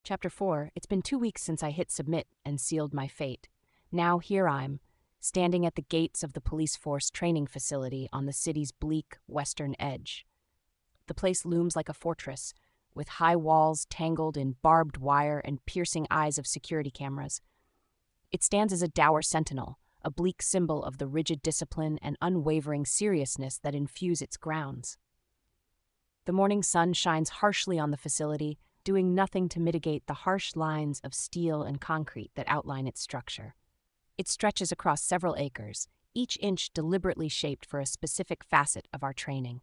Chapter 4. It's been 2 weeks since I hit submit and sealed my fate. Now here I'm, standing at the gates of the police force training facility on the city's bleak western edge. The place looms like a fortress, with high walls tangled in barbed wire and piercing eyes of security cameras. It stands as a dour sentinel, a bleak symbol of the rigid discipline and unwavering seriousness that infuse its grounds. The morning sun shines harshly on the facility, doing nothing to mitigate the harsh lines of steel and concrete that outline its structure. It stretches across several acres, each inch deliberately shaped for a specific facet of our training.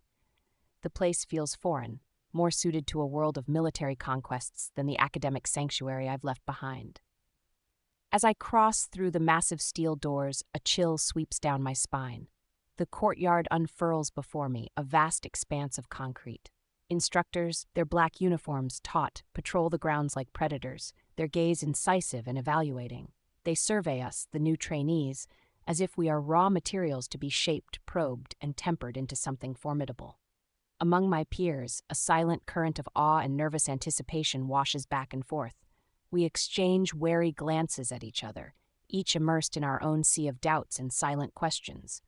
The place feels foreign, more suited to a world of military conquests than the academic sanctuary I've left behind. As I cross through the massive steel doors, a chill sweeps down my spine. The courtyard unfurls before me, a vast expanse of concrete. Instructors, their black uniforms taut, patrol the grounds like predators, their gaze incisive and evaluating. They survey us, the new trainees, as if we are raw materials to be shaped, probed, and tempered into something formidable. Among my peers, a silent current of awe and nervous anticipation washes back and forth. We exchange wary glances at each other, each immersed in our own sea of doubts and silent questions.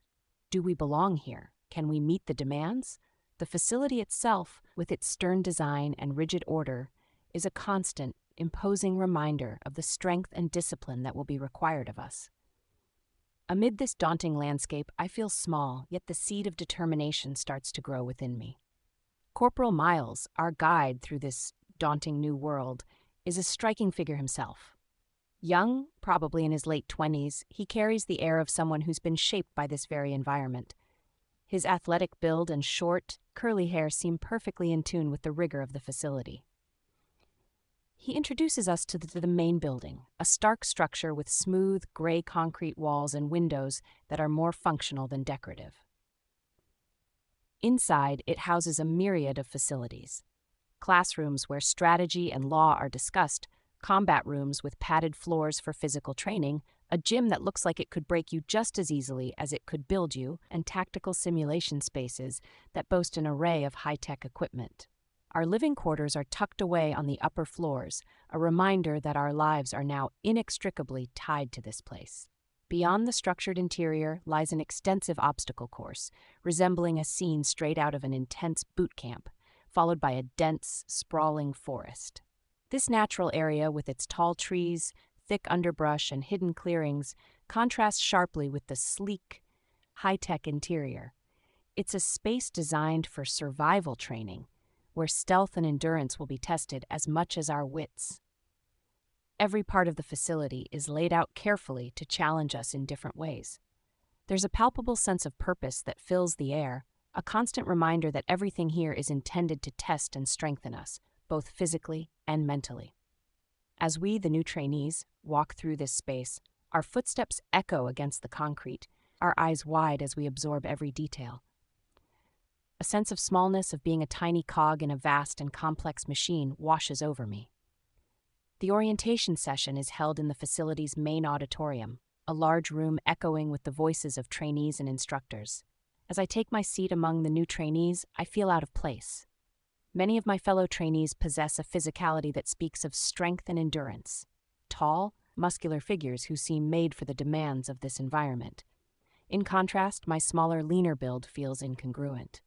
Do we belong here? Can we meet the demands? The facility itself, with its stern design and rigid order, is a constant, imposing reminder of the strength and discipline that will be required of us. Amid this daunting landscape, I feel small, yet the seed of determination starts to grow within me. Corporal Miles, our guide through this daunting new world, is a striking figure himself. Young, probably in his late 20s, he carries the air of someone who's been shaped by this very environment. His athletic build and short, curly hair seem perfectly in tune with the rigor of the facility. He introduces us to the main building, a stark structure with smooth, gray concrete walls and windows that are more functional than decorative. Inside, it houses a myriad of facilities. Classrooms where strategy and law are discussed, combat rooms with padded floors for physical training, a gym that looks like it could break you just as easily as it could build you, and tactical simulation spaces that boast an array of high-tech equipment. Our living quarters are tucked away on the upper floors, a reminder that our lives are now inextricably tied to this place. Beyond the structured interior lies an extensive obstacle course, resembling a scene straight out of an intense boot camp, followed by a dense, sprawling forest. This natural area, with its tall trees, thick underbrush, and hidden clearings, contrasts sharply with the sleek, high-tech interior. It's a space designed for survival training, where stealth and endurance will be tested as much as our wits. Every part of the facility is laid out carefully to challenge us in different ways. There's a palpable sense of purpose that fills the air, a constant reminder that everything here is intended to test and strengthen us, both physically and mentally. As we, the new trainees, walk through this space, our footsteps echo against the concrete, our eyes wide as we absorb every detail. A sense of smallness, of being a tiny cog in a vast and complex machine, washes over me. The orientation session is held in the facility's main auditorium, a large room echoing with the voices of trainees and instructors. As I take my seat among the new trainees, I feel out of place. Many of my fellow trainees possess a physicality that speaks of strength and endurance. Tall, muscular figures who seem made for the demands of this environment. In contrast, my smaller, leaner build feels incongruent.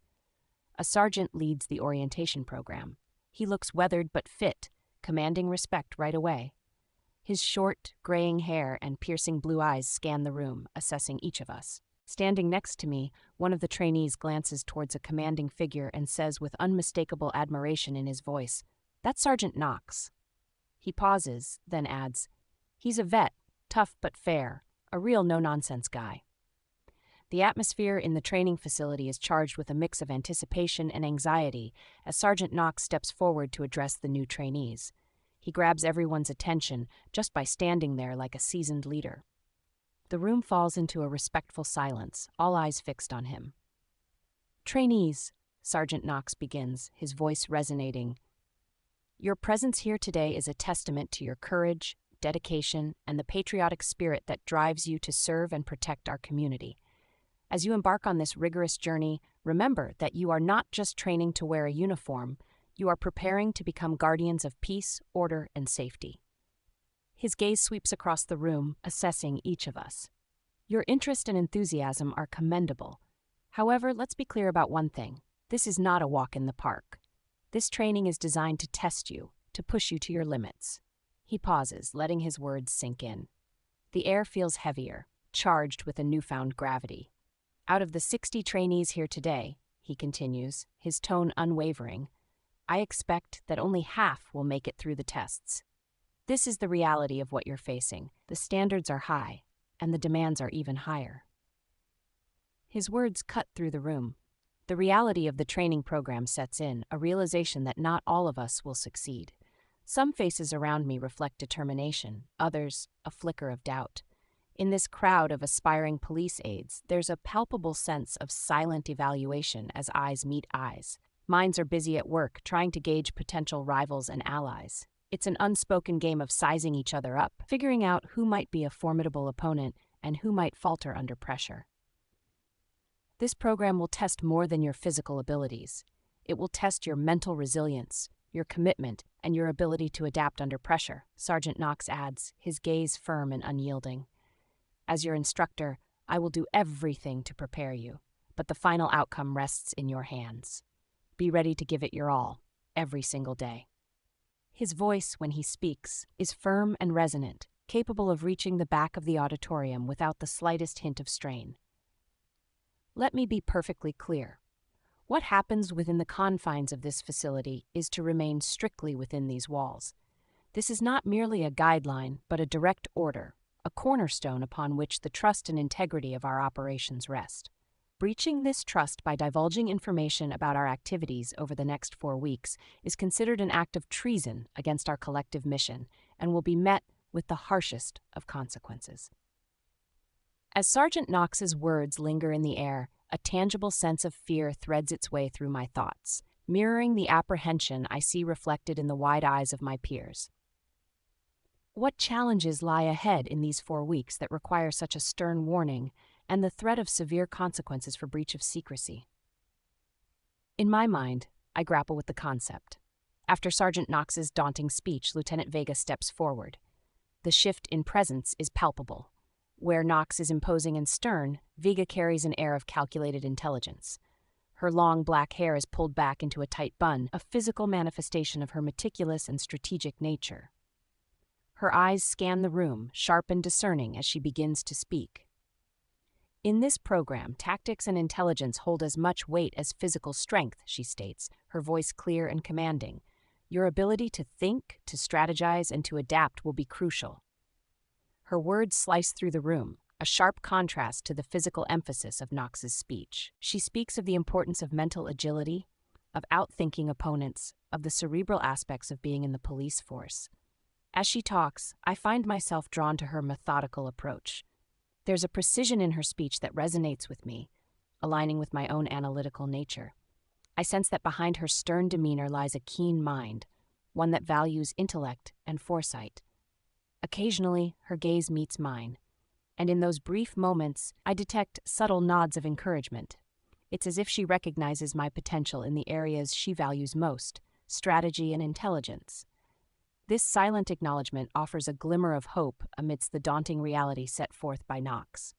A sergeant leads the orientation program. He looks weathered but fit, commanding respect right away. His short, graying hair and piercing blue eyes scan the room, assessing each of us. Standing next to me, one of the trainees glances towards a commanding figure and says with unmistakable admiration in his voice, "That's Sergeant Knox." He pauses, then adds, "He's a vet, tough but fair, a real no-nonsense guy." The atmosphere in the training facility is charged with a mix of anticipation and anxiety as Sergeant Knox steps forward to address the new trainees. He grabs everyone's attention just by standing there like a seasoned leader. The room falls into a respectful silence, all eyes fixed on him. "Trainees," Sergeant Knox begins, his voice resonating, "your presence here today is a testament to your courage, dedication, and the patriotic spirit that drives you to serve and protect our community. As you embark on this rigorous journey, remember that you are not just training to wear a uniform, You are preparing to become guardians of peace, order, and safety. His gaze sweeps across the room, assessing each of us. Your interest and enthusiasm are commendable. However, let's be clear about one thing. This is not a walk in the park. This training is designed to test you, to push you to your limits. He pauses, letting his words sink in. The air feels heavier, charged with a newfound gravity. Out of the 60 trainees here today, he continues, his tone unwavering, I expect that only half will make it through the tests. This is the reality of what you're facing. The standards are high, and the demands are even higher. His words cut through the room. The reality of the training program sets in, a realization that not all of us will succeed. Some faces around me reflect determination, others, a flicker of doubt. In this crowd of aspiring police aides, there's a palpable sense of silent evaluation as eyes meet eyes. Minds are busy at work, trying to gauge potential rivals and allies. It's an unspoken game of sizing each other up, figuring out who might be a formidable opponent and who might falter under pressure. This program will test more than your physical abilities. It will test your mental resilience, your commitment, and your ability to adapt under pressure, Sergeant Knox adds, his gaze firm and unyielding. As your instructor, I will do everything to prepare you, but the final outcome rests in your hands. Be ready to give it your all, every single day. His voice, when he speaks, is firm and resonant, capable of reaching the back of the auditorium without the slightest hint of strain. Let me be perfectly clear. What happens within the confines of this facility is to remain strictly within these walls. This is not merely a guideline, but a direct order, a cornerstone upon which the trust and integrity of our operations rest. Breaching this trust by divulging information about our activities over the next 4 weeks is considered an act of treason against our collective mission and will be met with the harshest of consequences. As Sergeant Knox's words linger in the air, a tangible sense of fear threads its way through my thoughts, mirroring the apprehension I see reflected in the wide eyes of my peers. What challenges lie ahead in these 4 weeks that require such a stern warning and the threat of severe consequences for breach of secrecy? In my mind, I grapple with the concept. After Sergeant Knox's daunting speech, Lieutenant Vega steps forward. The shift in presence is palpable. Where Knox is imposing and stern, Vega carries an air of calculated intelligence. Her long black hair is pulled back into a tight bun, a physical manifestation of her meticulous and strategic nature. Her eyes scan the room, sharp and discerning as she begins to speak. In this program, tactics and intelligence hold as much weight as physical strength, she states, her voice clear and commanding. Your ability to think, to strategize, and to adapt will be crucial. Her words slice through the room, a sharp contrast to the physical emphasis of Knox's speech. She speaks of the importance of mental agility, of outthinking opponents, of the cerebral aspects of being in the police force. As she talks, I find myself drawn to her methodical approach. There's a precision in her speech that resonates with me, aligning with my own analytical nature. I sense that behind her stern demeanor lies a keen mind, one that values intellect and foresight. Occasionally, her gaze meets mine, and in those brief moments, I detect subtle nods of encouragement. It's as if she recognizes my potential in the areas she values most, strategy and intelligence. This silent acknowledgement offers a glimmer of hope amidst the daunting reality set forth by Knox.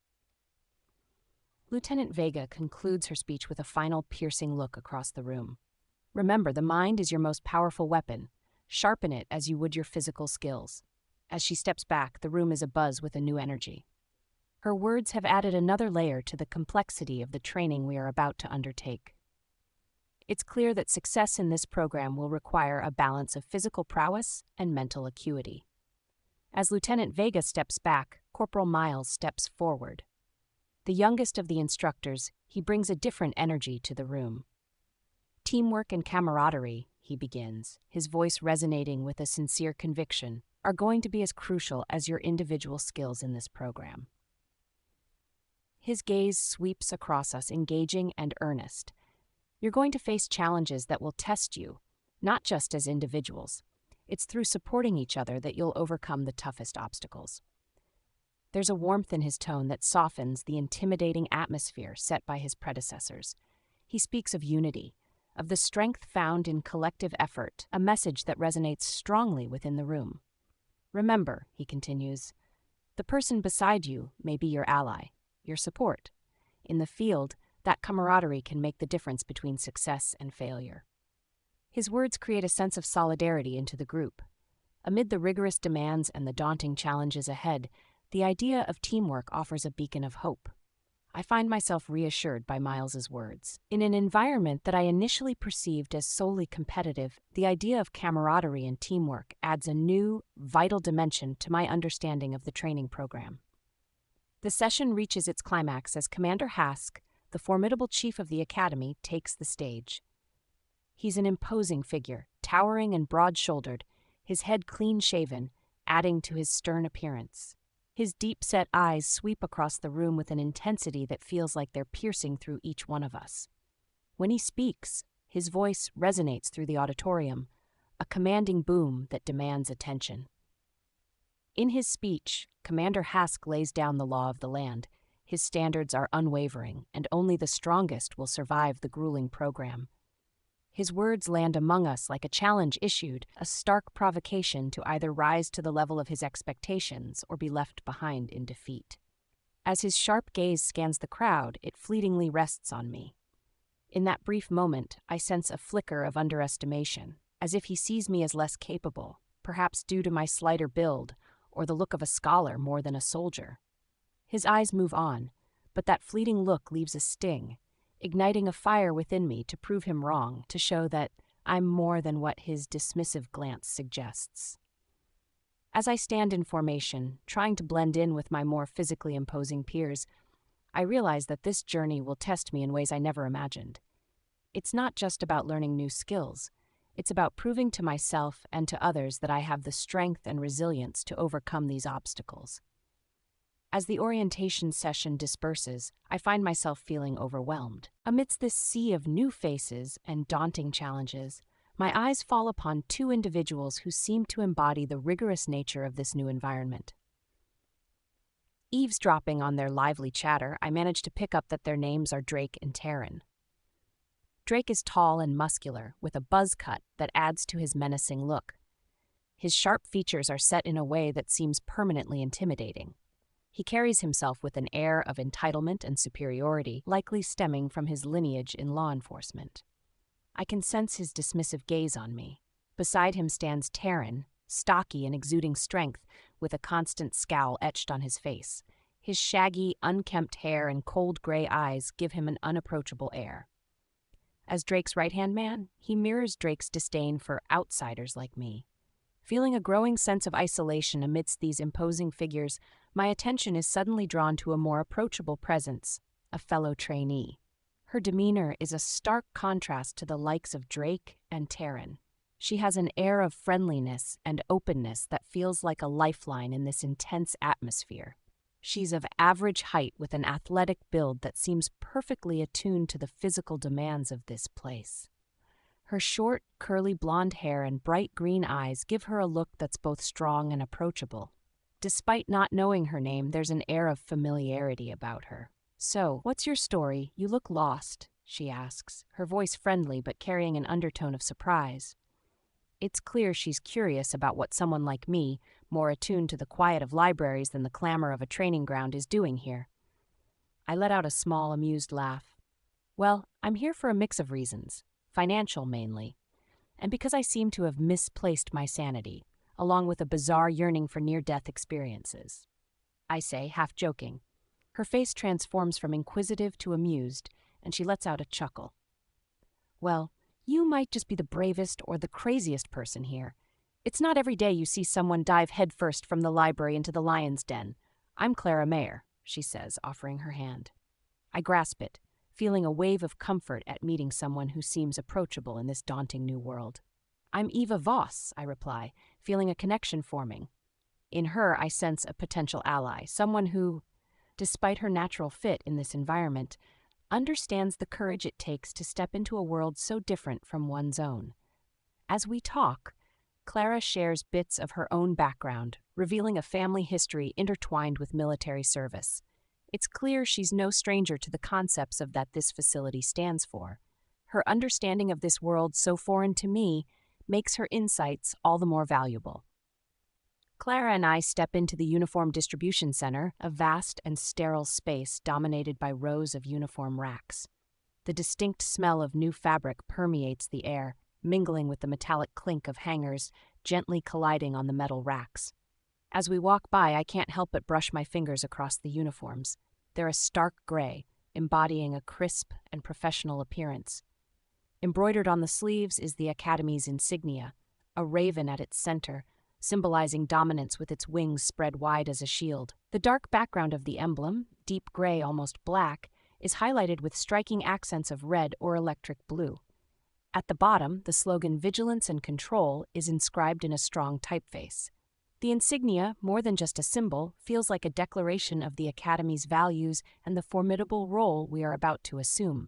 Lieutenant Vega concludes her speech with a final piercing look across the room. Remember, the mind is your most powerful weapon. Sharpen it as you would your physical skills. As she steps back, the room is abuzz with a new energy. Her words have added another layer to the complexity of the training we are about to undertake. It's clear that success in this program will require a balance of physical prowess and mental acuity. As Lieutenant Vega steps back, Corporal Miles steps forward. The youngest of the instructors, he brings a different energy to the room. Teamwork and camaraderie, he begins, his voice resonating with a sincere conviction, are going to be as crucial as your individual skills in this program. His gaze sweeps across us, engaging and earnest. You're going to face challenges that will test you, not just as individuals. It's through supporting each other that you'll overcome the toughest obstacles. There's a warmth in his tone that softens the intimidating atmosphere set by his predecessors. He speaks of unity, of the strength found in collective effort, a message that resonates strongly within the room. Remember, he continues, the person beside you may be your ally, your support. In the field, that camaraderie can make the difference between success and failure. His words create a sense of solidarity into the group. Amid the rigorous demands and the daunting challenges ahead, the idea of teamwork offers a beacon of hope. I find myself reassured by Miles's words. In an environment that I initially perceived as solely competitive, the idea of camaraderie and teamwork adds a new, vital dimension to my understanding of the training program. The session reaches its climax as Commander Hask, the formidable chief of the academy, takes the stage. He's an imposing figure, towering and broad-shouldered, his head clean-shaven, adding to his stern appearance. His deep-set eyes sweep across the room with an intensity that feels like they're piercing through each one of us. When he speaks, his voice resonates through the auditorium, a commanding boom that demands attention. In his speech, Commander Hask lays down the law of the land. His standards are unwavering, and only the strongest will survive the grueling program. His words land among us like a challenge issued, a stark provocation to either rise to the level of his expectations or be left behind in defeat. As his sharp gaze scans the crowd, it fleetingly rests on me. In that brief moment, I sense a flicker of underestimation, as if he sees me as less capable, perhaps due to my slighter build or the look of a scholar more than a soldier. His eyes move on, but that fleeting look leaves a sting, igniting a fire within me to prove him wrong, to show that I'm more than what his dismissive glance suggests. As I stand in formation, trying to blend in with my more physically imposing peers, I realize that this journey will test me in ways I never imagined. It's not just about learning new skills. It's about proving to myself and to others that I have the strength and resilience to overcome these obstacles. As the orientation session disperses, I find myself feeling overwhelmed. Amidst this sea of new faces and daunting challenges, my eyes fall upon two individuals who seem to embody the rigorous nature of this new environment. Eavesdropping on their lively chatter, I manage to pick up that their names are Drake and Taryn. Drake is tall and muscular, with a buzz cut that adds to his menacing look. His sharp features are set in a way that seems permanently intimidating. He carries himself with an air of entitlement and superiority, likely stemming from his lineage in law enforcement. I can sense his dismissive gaze on me. Beside him stands Taryn, stocky and exuding strength, with a constant scowl etched on his face. His shaggy, unkempt hair and cold gray eyes give him an unapproachable air. As Drake's right-hand man, he mirrors Drake's disdain for outsiders like me. Feeling a growing sense of isolation amidst these imposing figures, my attention is suddenly drawn to a more approachable presence, a fellow trainee. Her demeanor is a stark contrast to the likes of Drake and Taryn. She has an air of friendliness and openness that feels like a lifeline in this intense atmosphere. She's of average height with an athletic build that seems perfectly attuned to the physical demands of this place. Her short, curly blonde hair and bright green eyes give her a look that's both strong and approachable. Despite not knowing her name, there's an air of familiarity about her. "So, what's your story? You look lost," she asks, her voice friendly but carrying an undertone of surprise. It's clear she's curious about what someone like me, more attuned to the quiet of libraries than the clamor of a training ground, is doing here. I let out a small, amused laugh. Well, I'm here for a mix of reasons, financial mainly, and because I seem to have misplaced my sanity, along with a bizarre yearning for near-death experiences. I say, half joking. Her face transforms from inquisitive to amused, and she lets out a chuckle. Well, you might just be the bravest or the craziest person here. It's not every day you see someone dive headfirst from the library into the lion's den. I'm Clara Mayer, she says, offering her hand. I grasp it, feeling a wave of comfort at meeting someone who seems approachable in this daunting new world. I'm Eva Voss, I reply, feeling a connection forming. In her, I sense a potential ally, someone who, despite her natural fit in this environment, understands the courage it takes to step into a world so different from one's own. As we talk, Clara shares bits of her own background, revealing a family history intertwined with military service. It's clear she's no stranger to the concepts of that this facility stands for. Her understanding of this world so foreign to me makes her insights all the more valuable. Clara and I step into the Uniform Distribution Center, a vast and sterile space dominated by rows of uniform racks. The distinct smell of new fabric permeates the air, mingling with the metallic clink of hangers gently colliding on the metal racks. As we walk by, I can't help but brush my fingers across the uniforms. They're a stark gray, embodying a crisp and professional appearance. Embroidered on the sleeves is the Academy's insignia, a raven at its center, symbolizing dominance with its wings spread wide as a shield. The dark background of the emblem, deep gray, almost black, is highlighted with striking accents of red or electric blue. At the bottom, the slogan "Vigilance and Control" is inscribed in a strong typeface. The insignia, more than just a symbol, feels like a declaration of the Academy's values and the formidable role we are about to assume.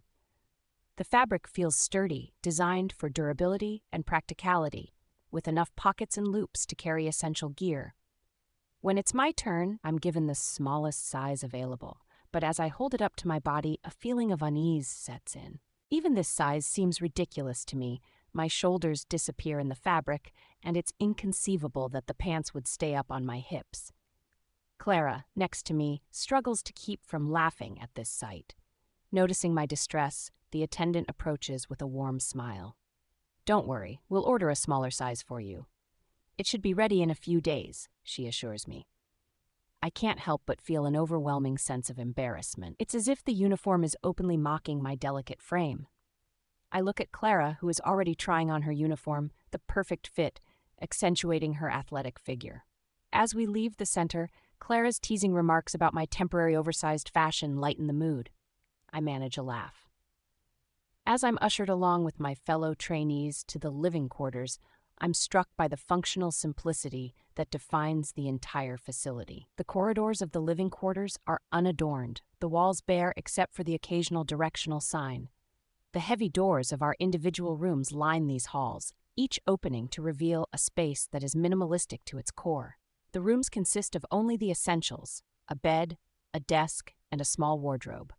The fabric feels sturdy, designed for durability and practicality, with enough pockets and loops to carry essential gear. When it's my turn, I'm given the smallest size available, but as I hold it up to my body, a feeling of unease sets in. Even this size seems ridiculous to me. My shoulders disappear in the fabric, and it's inconceivable that the pants would stay up on my hips. Clara, next to me, struggles to keep from laughing at this sight. Noticing my distress, the attendant approaches with a warm smile. "Don't worry, we'll order a smaller size for you. It should be ready in a few days," she assures me. I can't help but feel an overwhelming sense of embarrassment. It's as if the uniform is openly mocking my delicate frame. I look at Clara, who is already trying on her uniform, the perfect fit, accentuating her athletic figure. As we leave the center, Clara's teasing remarks about my temporary oversized fashion lighten the mood. I manage a laugh. As I'm ushered along with my fellow trainees to the living quarters, I'm struck by the functional simplicity that defines the entire facility. The corridors of the living quarters are unadorned, the walls bare except for the occasional directional sign. The heavy doors of our individual rooms line these halls, each opening to reveal a space that is minimalistic to its core. The rooms consist of only the essentials: a bed, a desk, and a small wardrobe.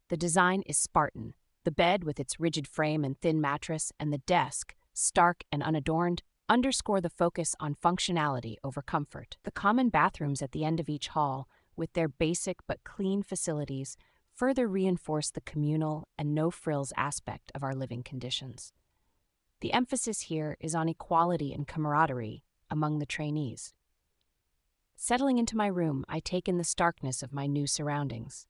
The design is Spartan. The bed, with its rigid frame and thin mattress, and the desk, stark and unadorned, underscore the focus on functionality over comfort. The common bathrooms at the end of each hall, with their basic but clean facilities, further reinforce the communal and no-frills aspect of our living conditions. The emphasis here is on equality and camaraderie among the trainees. Settling into my room, I take in the starkness of my new surroundings.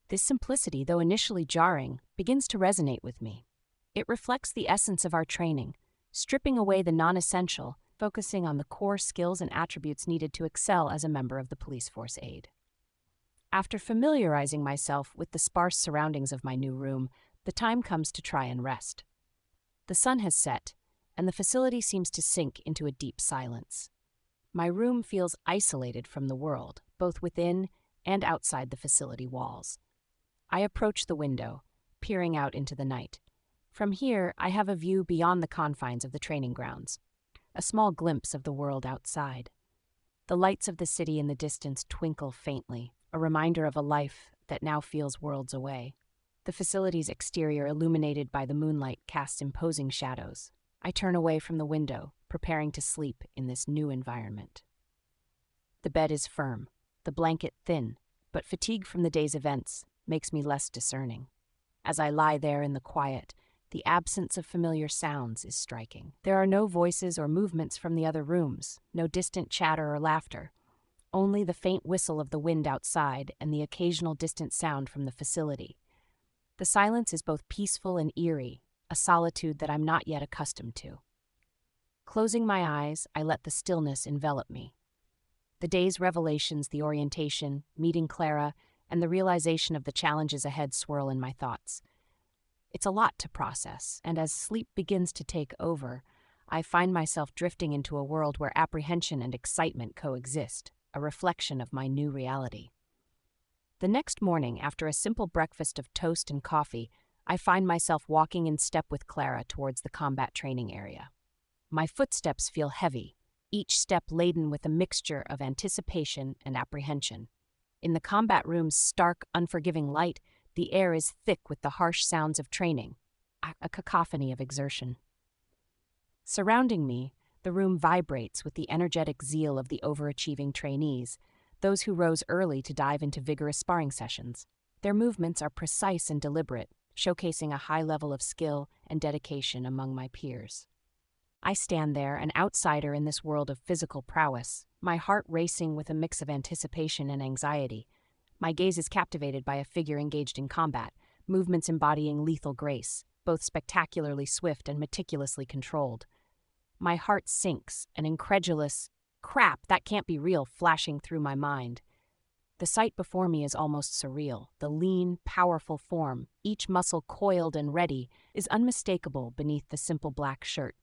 This simplicity, though initially jarring, begins to resonate with me. It reflects the essence of our training, stripping away the non-essential, focusing on the core skills and attributes needed to excel as a member of the police force aid. After familiarizing myself with the sparse surroundings of my new room, the time comes to try and rest. The sun has set, and the facility seems to sink into a deep silence. My room feels isolated from the world, both within and outside the facility walls. I approach the window, peering out into the night. From here, I have a view beyond the confines of the training grounds, a small glimpse of the world outside. The lights of the city in the distance twinkle faintly, a reminder of a life that now feels worlds away. The facility's exterior, illuminated by the moonlight, casts imposing shadows. I turn away from the window, preparing to sleep in this new environment. The bed is firm, the blanket thin, but fatigue from the day's events makes me less discerning. As I lie there in the quiet, the absence of familiar sounds is striking. There are no voices or movements from the other rooms, no distant chatter or laughter, only the faint whistle of the wind outside and the occasional distant sound from the facility. The silence is both peaceful and eerie, a solitude that I'm not yet accustomed to. Closing my eyes, I let the stillness envelop me. The day's revelations, the orientation, meeting Clara, and the realization of the challenges ahead swirl in my thoughts. It's a lot to process, and as sleep begins to take over, I find myself drifting into a world where apprehension and excitement coexist, a reflection of my new reality. The next morning, after a simple breakfast of toast and coffee, I find myself walking in step with Clara towards the combat training area. My footsteps feel heavy, each step laden with a mixture of anticipation and apprehension. In the combat room's stark, unforgiving light, the air is thick with the harsh sounds of training. a cacophony of exertion. Surrounding me, the room vibrates with the energetic zeal of the overachieving trainees, those who rose early to dive into vigorous sparring sessions. Their movements are precise and deliberate, showcasing a high level of skill and dedication among my peers. I stand there, an outsider in this world of physical prowess, my heart racing with a mix of anticipation and anxiety. My gaze is captivated by a figure engaged in combat, movements embodying lethal grace, both spectacularly swift and meticulously controlled. My heart sinks, an incredulous, "Crap, that can't be real," flashing through my mind. The sight before me is almost surreal. The lean, powerful form, each muscle coiled and ready, is unmistakable beneath the simple black shirt.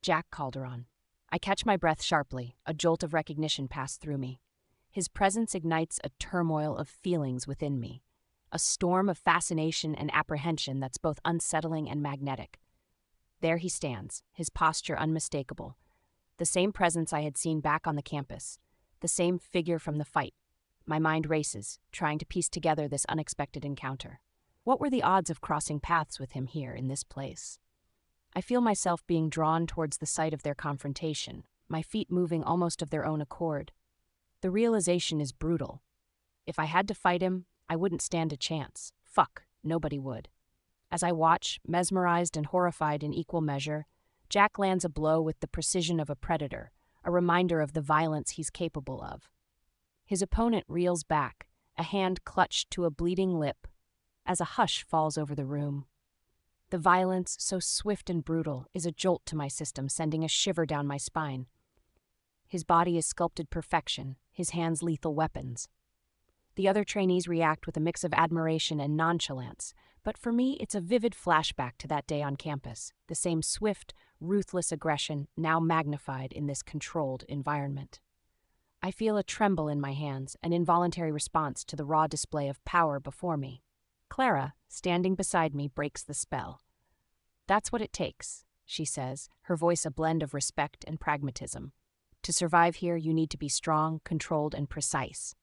Jack Calderon. I catch my breath sharply, a jolt of recognition passed through me. His presence ignites a turmoil of feelings within me, a storm of fascination and apprehension that's both unsettling and magnetic. There he stands, his posture unmistakable. The same presence I had seen back on the campus, the same figure from the fight. My mind races, trying to piece together this unexpected encounter. What were the odds of crossing paths with him here in this place? I feel myself being drawn towards the site of their confrontation, my feet moving almost of their own accord. The realization is brutal. If I had to fight him, I wouldn't stand a chance. Fuck, nobody would. As I watch, mesmerized and horrified in equal measure, Jack lands a blow with the precision of a predator, a reminder of the violence he's capable of. His opponent reels back, a hand clutched to a bleeding lip, as a hush falls over the room. The violence, so swift and brutal, is a jolt to my system, sending a shiver down my spine. His body is sculpted perfection, his hands lethal weapons. The other trainees react with a mix of admiration and nonchalance, but for me it's a vivid flashback to that day on campus, the same swift, ruthless aggression now magnified in this controlled environment. I feel a tremble in my hands, an involuntary response to the raw display of power before me. Clara, standing beside me, breaks the spell. "That's what it takes," she says, her voice a blend of respect and pragmatism. "To survive here, you need to be strong, controlled, and precise."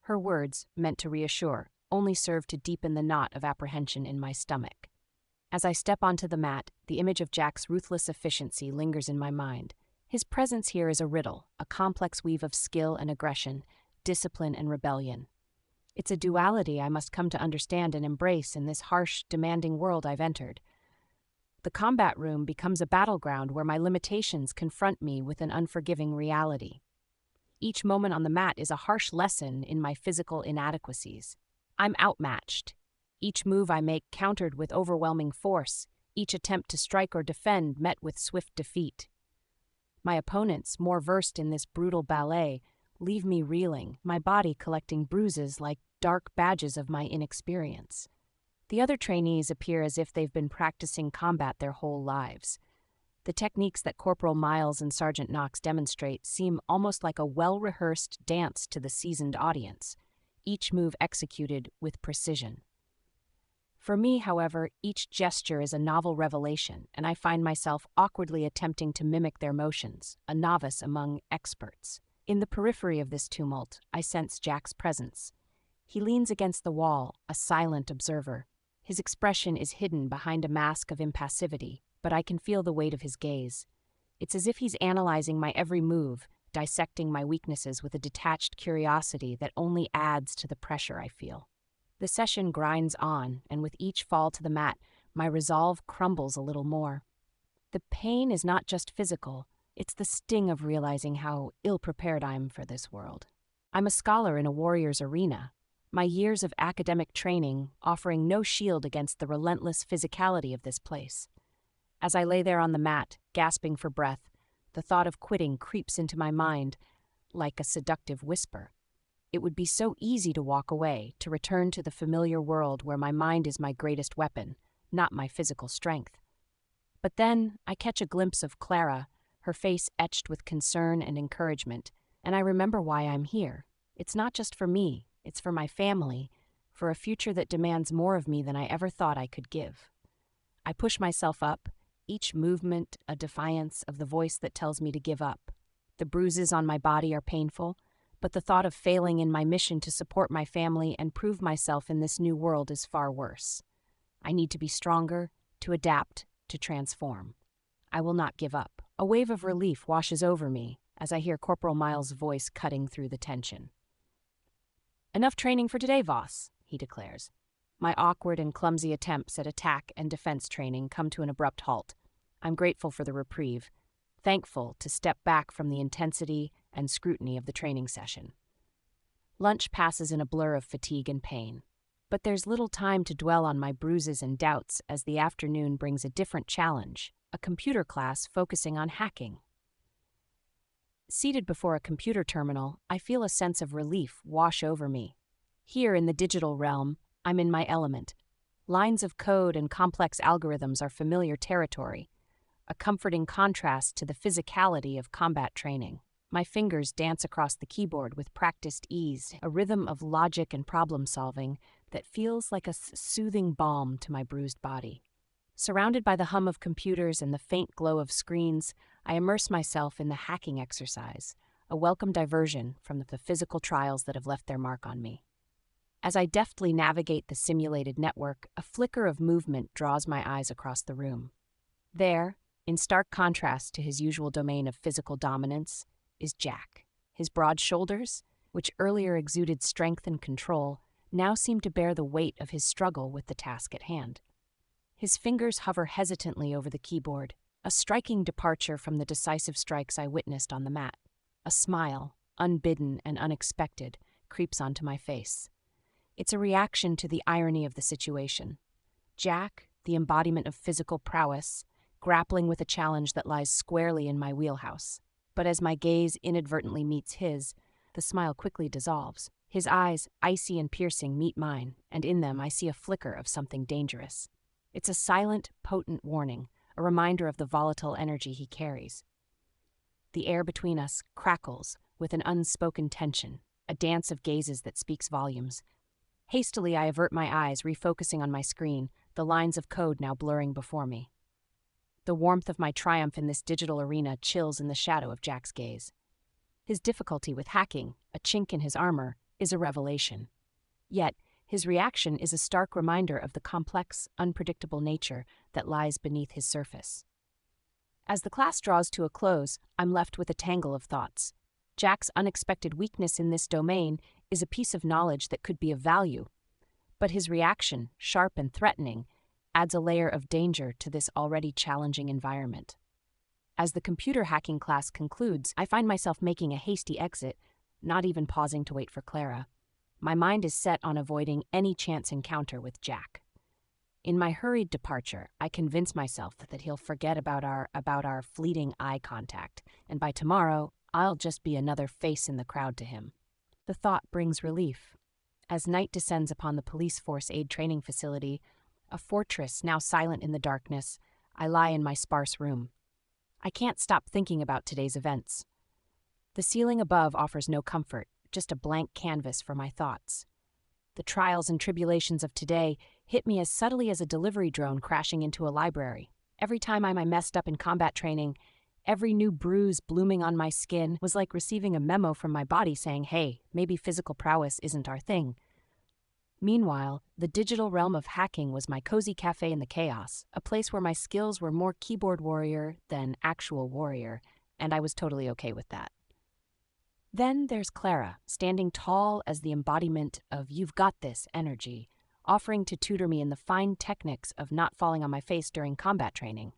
Her words, meant to reassure, only serve to deepen the knot of apprehension in my stomach. As I step onto the mat, the image of Jack's ruthless efficiency lingers in my mind. His presence here is a riddle, a complex weave of skill and aggression, discipline and rebellion. It's a duality I must come to understand and embrace in this harsh, demanding world I've entered. The combat room becomes a battleground where my limitations confront me with an unforgiving reality. Each moment on the mat is a harsh lesson in my physical inadequacies. I'm outmatched. Each move I make countered with overwhelming force, each attempt to strike or defend met with swift defeat. My opponents, more versed in this brutal ballet, leave me reeling, my body collecting bruises like dark badges of my inexperience. The other trainees appear as if they've been practicing combat their whole lives. The techniques that Corporal Miles and Sergeant Knox demonstrate seem almost like a well-rehearsed dance to the seasoned audience, each move executed with precision. For me, however, each gesture is a novel revelation, and I find myself awkwardly attempting to mimic their motions, a novice among experts. In the periphery of this tumult, I sense Jack's presence. He leans against the wall, a silent observer. His expression is hidden behind a mask of impassivity, but I can feel the weight of his gaze. It's as if he's analyzing my every move, dissecting my weaknesses with a detached curiosity that only adds to the pressure I feel. The session grinds on, and with each fall to the mat, my resolve crumbles a little more. The pain is not just physical, it's the sting of realizing how ill-prepared I'm for this world. I'm a scholar in a warrior's arena, my years of academic training offering no shield against the relentless physicality of this place. As I lay there on the mat, gasping for breath, the thought of quitting creeps into my mind like a seductive whisper. It would be so easy to walk away, to return to the familiar world where my mind is my greatest weapon, not my physical strength. But then I catch a glimpse of Clara, her face etched with concern and encouragement, and I remember why I'm here. It's not just for me, it's for my family, for a future that demands more of me than I ever thought I could give. I push myself up, each movement a defiance of the voice that tells me to give up. The bruises on my body are painful, but the thought of failing in my mission to support my family and prove myself in this new world is far worse. I need to be stronger, to adapt, to transform. I will not give up. A wave of relief washes over me as I hear Corporal Miles' voice cutting through the tension. "Enough training for today, Voss," he declares. My awkward and clumsy attempts at attack and defense training come to an abrupt halt. I'm grateful for the reprieve, thankful to step back from the intensity and scrutiny of the training session. Lunch passes in a blur of fatigue and pain, but there's little time to dwell on my bruises and doubts as the afternoon brings a different challenge, a computer class focusing on hacking. Seated before a computer terminal, I feel a sense of relief wash over me. Here in the digital realm, I'm in my element. Lines of code and complex algorithms are familiar territory, a comforting contrast to the physicality of combat training. My fingers dance across the keyboard with practiced ease, a rhythm of logic and problem-solving that feels like a soothing balm to my bruised body. Surrounded by the hum of computers and the faint glow of screens, I immerse myself in the hacking exercise, a welcome diversion from the physical trials that have left their mark on me. As I deftly navigate the simulated network, a flicker of movement draws my eyes across the room. There, in stark contrast to his usual domain of physical dominance, is Jack. His broad shoulders, which earlier exuded strength and control, now seem to bear the weight of his struggle with the task at hand. His fingers hover hesitantly over the keyboard, a striking departure from the decisive strikes I witnessed on the mat. A smile, unbidden and unexpected, creeps onto my face. It's a reaction to the irony of the situation. Jack, the embodiment of physical prowess, grappling with a challenge that lies squarely in my wheelhouse. But as my gaze inadvertently meets his, the smile quickly dissolves. His eyes, icy and piercing, meet mine, and in them I see a flicker of something dangerous. It's a silent, potent warning, a reminder of the volatile energy he carries. The air between us crackles with an unspoken tension, a dance of gazes that speaks volumes. Hastily, I avert my eyes, refocusing on my screen, the lines of code now blurring before me. The warmth of my triumph in this digital arena chills in the shadow of Jack's gaze. His difficulty with hacking, a chink in his armor, is a revelation. Yet, his reaction is a stark reminder of the complex, unpredictable nature that lies beneath his surface. As the class draws to a close, I'm left with a tangle of thoughts. Jack's unexpected weakness in this domain is a piece of knowledge that could be of value, but his reaction, sharp and threatening, adds a layer of danger to this already challenging environment. As the computer hacking class concludes, I find myself making a hasty exit, not even pausing to wait for Clara. My mind is set on avoiding any chance encounter with Jack. In my hurried departure, I convince myself that he'll forget about our fleeting eye contact, and by tomorrow, I'll just be another face in the crowd to him. The thought brings relief. As night descends upon the police force aid training facility, a fortress now silent in the darkness, I lie in my sparse room. I can't stop thinking about today's events. The ceiling above offers no comfort, just a blank canvas for my thoughts. The trials and tribulations of today hit me as subtly as a delivery drone crashing into a library. Every time I messed up in combat training, every new bruise blooming on my skin was like receiving a memo from my body saying, hey, maybe physical prowess isn't our thing. Meanwhile, the digital realm of hacking was my cozy cafe in the chaos, a place where my skills were more keyboard warrior than actual warrior, and I was totally okay with that. Then there's Clara, standing tall as the embodiment of "you've got this" energy, offering to tutor me in the fine techniques of not falling on my face during combat training.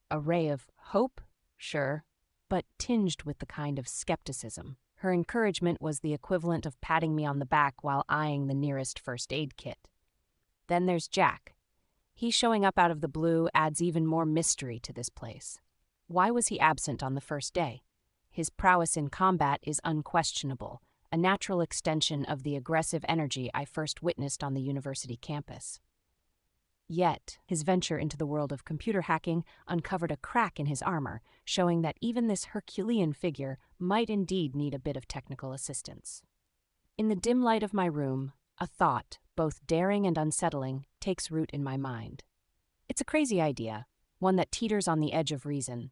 A ray of hope? Sure, but tinged with the kind of skepticism. Her encouragement was the equivalent of patting me on the back while eyeing the nearest first aid kit. Then there's Jack. He showing up out of the blue adds even more mystery to this place. Why was he absent on the first day? His prowess in combat is unquestionable, a natural extension of the aggressive energy I first witnessed on the university campus. Yet, his venture into the world of computer hacking uncovered a crack in his armor, showing that even this Herculean figure might indeed need a bit of technical assistance. In the dim light of my room, a thought, both daring and unsettling, takes root in my mind. It's a crazy idea, one that teeters on the edge of reason.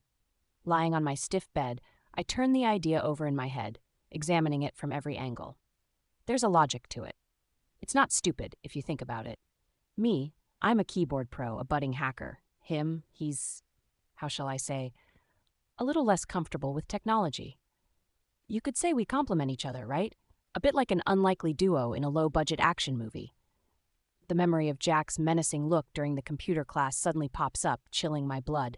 Lying on my stiff bed, I turn the idea over in my head, examining it from every angle. There's a logic to it. It's not stupid if you think about it. Me, I'm a keyboard pro, a budding hacker. He's, how shall I say, a little less comfortable with technology. You could say we complement each other, right? A bit like an unlikely duo in a low-budget action movie. The memory of Jack's menacing look during the computer class suddenly pops up, chilling my blood.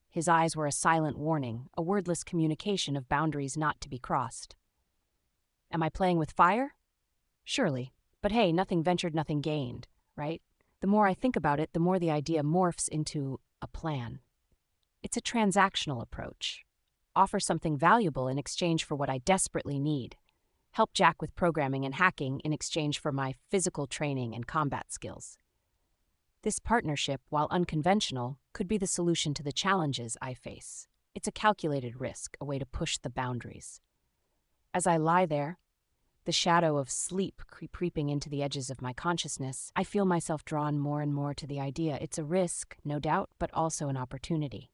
His eyes were a silent warning, a wordless communication of boundaries not to be crossed. Am I playing with fire? Surely. But hey, nothing ventured, nothing gained, right? The more I think about it, the more the idea morphs into a plan. It's a transactional approach. Offer something valuable in exchange for what I desperately need. Help Jack with programming and hacking in exchange for my physical training and combat skills. This partnership, while unconventional, could be the solution to the challenges I face. It's a calculated risk, a way to push the boundaries. As I lie there, the shadow of sleep creeping into the edges of my consciousness, I feel myself drawn more and more to the idea. It's a risk, no doubt, but also an opportunity.